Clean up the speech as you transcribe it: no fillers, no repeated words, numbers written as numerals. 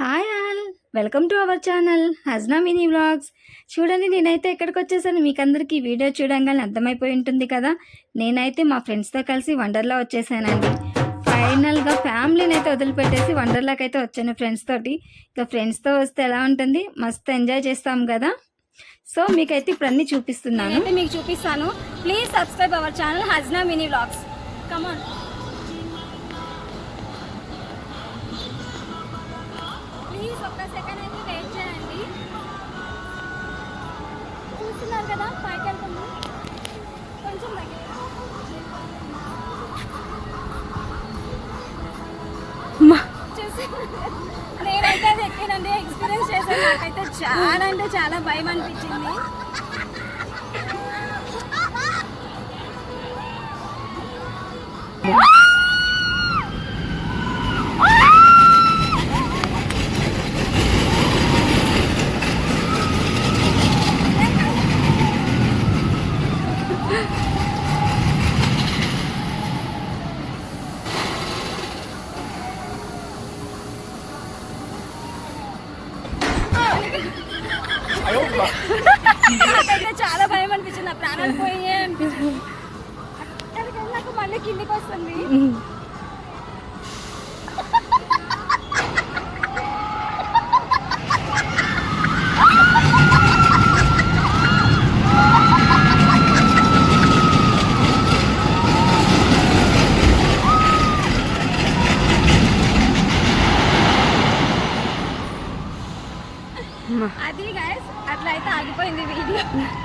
Hi all, welcome to our channel Hajna mini vlogs. చూడండి, నేనైతే ఎక్కడికి వచ్చేసాను మీకు అందరికీ వీడియో చూడంగానే అర్థమైపోయి ఉంటుంది కదా. నేనైతే మా ఫ్రెండ్స్తో కలిసి వండర్లా వచ్చేసానండి. ఫైనల్గా ఫ్యామిలీని అయితే వదిలిపెట్టేసి వండర్లాకి అయితే వచ్చాను ఫ్రెండ్స్ తోటి. ఇక ఫ్రెండ్స్తో వస్తే ఎలా ఉంటుంది, మస్తు ఎంజాయ్ చేస్తాం కదా. సో మీకైతే ఇప్పుడు అన్నీ చూపిస్తున్నాను, మీకు చూపిస్తాను. Please subscribe our channel Hajna mini vlogs. Come on, please ఒక్క సెకండ్ అయితే వెయిట్ చేయండి. చూస్తున్నారు కదా, పైకి వెళ్తుంది కొంచెం దగ్గర. చూసి నేనైతే అది ఎక్కినండి, ఎక్స్పీరియన్స్ చేశాను. నాకైతే చాలా అంటే చాలా భయం అనిపించింది. నాకైతే చాలా భయం అనిపించింది, నా ప్రాణాలు పోయే అనిపించింది. అక్కడికి వెళ్ళాక మళ్ళీ కిందికి వస్తుంది.